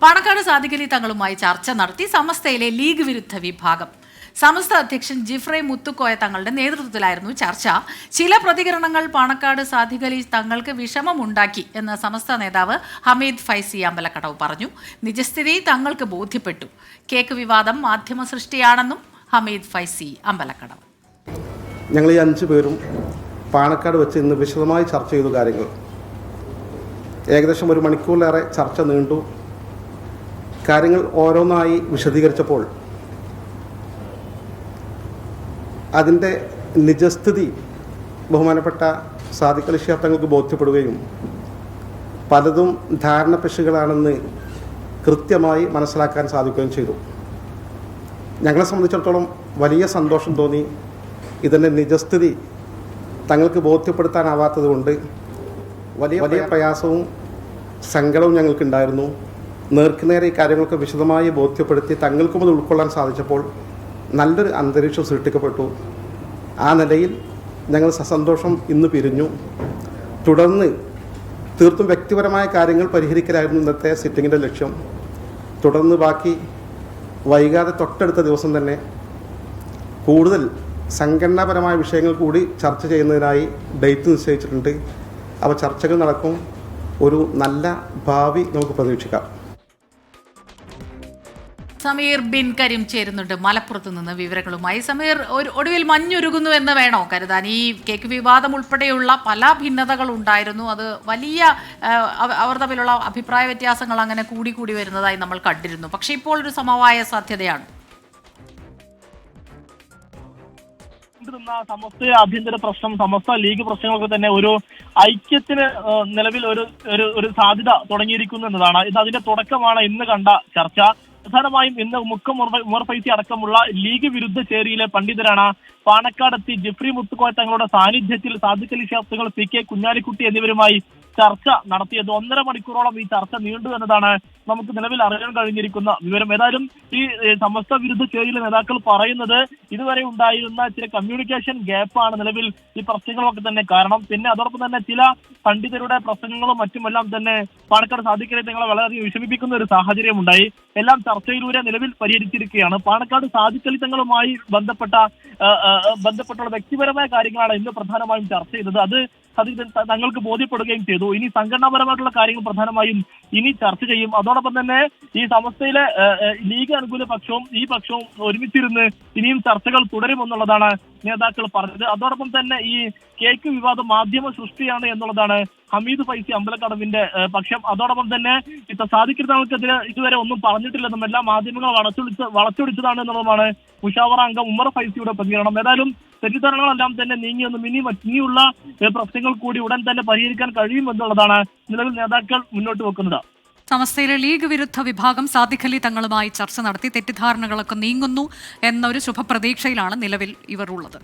പാണക്കാട് സാദിഖ് അലി തങ്ങളുമായി ചർച്ച നടത്തി സമസ്തയിലെ ലീഗ് വിരുദ്ധ വിഭാഗം. സമസ്ത അധ്യക്ഷൻ ജിഫ്രെ മുത്തുക്കോയ തങ്ങളുടെ നേതൃത്വത്തിലായിരുന്നു ചർച്ച. ചില പ്രതികരണങ്ങൾ പാണക്കാട് സാദിഖ് അലി തങ്ങൾക്ക് വിഷമമുണ്ടാക്കി എന്ന് സമസ്ത നേതാവ് ഹമീദ് ഫൈസി അമ്പലക്കടവ് പറഞ്ഞു. നിജസ്ഥിതി തങ്ങൾക്ക് ബോധ്യപ്പെട്ടു. കേക്ക് വിവാദം മാധ്യമ സൃഷ്ടിയാണെന്നും ഹമീദ് ഫൈസി അമ്പലക്കടവ്. ഞങ്ങൾ ഈ 5 പേരും പാണക്കാട് വെച്ച് ഇന്ന് വിശദമായി ചർച്ച ചെയ്തു കാര്യങ്ങൾ. ഏകദേശം 1 മണിക്കൂറിലേറെ ചർച്ച നീണ്ടു. കാര്യങ്ങൾ ഓരോന്നായി വിശദീകരിച്ചപ്പോൾ അതിൻ്റെ നിജസ്ഥിതി ബഹുമാനപ്പെട്ട സാദിഖ് അലി ശിഹാബ് തങ്ങൾക്ക് ബോധ്യപ്പെടുകയും പലതും ധാരണപ്പെശുകളാണെന്ന് കൃത്യമായി മനസ്സിലാക്കാൻ സാധിക്കുകയും ചെയ്തു. ഞങ്ങളെ സംബന്ധിച്ചിടത്തോളം വലിയ സന്തോഷം തോന്നി. ഇതിൻ്റെ നിജസ്ഥിതി തങ്ങൾക്ക് ബോധ്യപ്പെടുത്താനാവാത്തത് കൊണ്ട് വലിയ പ്രയാസവും സങ്കടവും ഞങ്ങൾക്കുണ്ടായിരുന്നു. നേർക്കുനേരെ ഈ കാര്യങ്ങളൊക്കെ വിശദമായി ബോധ്യപ്പെടുത്തി തങ്ങൾക്കും അത് ഉൾക്കൊള്ളാൻ സാധിച്ചപ്പോൾ നല്ലൊരു അന്തരീക്ഷം സൃഷ്ടിക്കപ്പെട്ടു. ആ നിലയിൽ ഞങ്ങൾ സസന്തോഷം ഇന്ന് പിരിഞ്ഞു. തുടർന്ന് തീർത്തും വ്യക്തിപരമായ കാര്യങ്ങൾ പരിഹരിക്കലായിരുന്നു ഇന്നത്തെ സിറ്റിങ്ങിൻ്റെ ലക്ഷ്യം. തുടർന്ന് ബാക്കി വൈകാതെ തൊട്ടടുത്ത ദിവസം തന്നെ കൂടുതൽ സംഘടനാപരമായ വിഷയങ്ങൾ കൂടി ചർച്ച ചെയ്യുന്നതിനായി ഡേറ്റ് നിശ്ചയിച്ചിട്ടുണ്ട്. അവ ചർച്ചകൾ നടക്കും. ഒരു നല്ല ഭാവി നമുക്ക് പ്രതീക്ഷിക്കാം. സമീർ ബിൻ കരീം ചേരുന്നുണ്ട് മലപ്പുറത്ത് നിന്ന് വിവരങ്ങളുമായി. സമീർ, ഒടുവിൽ മഞ്ഞുരുകുന്നു എന്ന് വേണോ കരുതാൻ? ഈ കേക്ക് വിവാദം ഉൾപ്പെടെയുള്ള പല ഭിന്നതകൾ ഉണ്ടായിരുന്നു. അത് വലിയ അവർ തമ്മിലുള്ള അഭിപ്രായ വ്യത്യാസങ്ങൾ അങ്ങനെ കൂടി വരുന്നതായി നമ്മൾ കണ്ടിരുന്നു. പക്ഷെ ഇപ്പോൾ ഒരു സമവായ സാധ്യതയാണ്. സമസ്ത ആഭ്യന്തര പ്രശ്നം, സമസ്ത ലീഗ് പ്രശ്നങ്ങളൊക്കെ തന്നെ ഒരു ഐക്യത്തിന് നിലവിൽ ഒരു സാധ്യത തുടങ്ങിയിരിക്കുന്നു എന്നതാണ്. ഇത് അതിന്റെ തുടക്കമാണ് ഇന്ന് കണ്ട ചർച്ച. പ്രധാനമായും ഇന്ന് മുക്കം ഉമർ ഫൈസി അടക്കമുള്ള ലീഗ് വിരുദ്ധ ചേരിയിലെ പണ്ഡിതരാണ് പാണക്കാടെത്തി ജിഫ്രി മുത്തുക്കോയ തങ്ങളുടെ സാന്നിധ്യത്തിൽ സാദിഖ് അലി ശിഹാബ് തങ്ങൾ, പി കെ കുഞ്ഞാലിക്കുട്ടി എന്നിവരുമായി ചർച്ച നടത്തിയത്. 1.5 മണിക്കൂറോളം ഈ ചർച്ച നീണ്ടു എന്നതാണ് നമുക്ക് നിലവിൽ അറിയാൻ കഴിഞ്ഞിരിക്കുന്ന വിവരം. ഏതായാലും ഈ സമസ്ത വിരുദ്ധ ചേരിയിലെ നേതാക്കൾ പറയുന്നത് ഇതുവരെ ഉണ്ടായിരുന്ന ചില കമ്മ്യൂണിക്കേഷൻ ഗ്യാപ്പാണ് നിലവിൽ ഈ പ്രശ്നങ്ങളൊക്കെ തന്നെ കാരണം. പിന്നെ അതോടൊപ്പം തന്നെ ചില പണ്ഡിതരുടെ പ്രസംഗങ്ങളും മറ്റുമെല്ലാം തന്നെ പാണക്കാട് സാദിഖ് അലി തങ്ങളെ വളരെയധികം വിഷമിപ്പിക്കുന്ന ഒരു സാഹചര്യം ഉണ്ടായി. എല്ലാം ചർച്ചയിലൂടെ നിലവിൽ പരിഹരിച്ചിരിക്കുകയാണ്. പാണക്കാട് സാദിഖ് അലി തങ്ങളുമായി ബന്ധപ്പെട്ടുള്ള വ്യക്തിപരമായ കാര്യങ്ങളാണ് ഇന്ന് പ്രധാനമായും ചർച്ച ചെയ്തത്. അത് തങ്ങൾക്ക് ബോധ്യപ്പെടുകയും ചെയ്തു. ഇനി സംഘടനാപരമായിട്ടുള്ള കാര്യങ്ങൾ പ്രധാനമായും ഇനി ചർച്ച ചെയ്യും. അതോടൊപ്പം തന്നെ ഈ സമസ്തയിലെ ലീഗ് അനുകൂല പക്ഷവും ഈ പക്ഷവും ഒരുമിച്ചിരുന്ന് ഇനിയും ചർച്ചകൾ തുടരുമെന്നുള്ളതാണ് നേതാക്കൾ പറഞ്ഞത്. അതോടൊപ്പം തന്നെ ഈ കേക്ക് വിവാദം മാധ്യമ സൃഷ്ടിയാണ് എന്നുള്ളതാണ് ഹമീദ് ഫൈസി അമ്പലക്കടവിന്റെ പക്ഷം. അതോടൊപ്പം തന്നെ സാദിഖ് അലി തങ്ങൾക്കെതിരെ ഇതുവരെ ഒന്നും പറഞ്ഞിട്ടില്ലെന്നും എല്ലാ മാധ്യമങ്ങൾ വളച്ചൊടിച്ചതാണ് എന്നുള്ളതുമാണ് മുഷാവറ അംഗം ഉമർ ഫൈസിയുടെ പ്രതികരണം. ഏതായാലും തെറ്റിദ്ധാരണകളെല്ലാം തന്നെ നീങ്ങിയൊന്നും ഇനിയുള്ള പ്രശ്നങ്ങൾ കൂടി ഉടൻ തന്നെ പരിഹരിക്കാൻ കഴിയുമെന്നുള്ളതാണ് നിലവിൽ നേതാക്കൾ മുന്നോട്ട് വെക്കുന്നത്. സമസ്തയിലെ ലീഗ് വിരുദ്ധ വിഭാഗം സാദിഖ് അലി തങ്ങളുമായി ചർച്ച നടത്തി തെറ്റിദ്ധാരണകളൊക്കെ നീങ്ങുന്നു എന്നൊരു ശുഭപ്രതീക്ഷയിലാണ് നിലവിൽ ഇവർ ഉള്ളത്.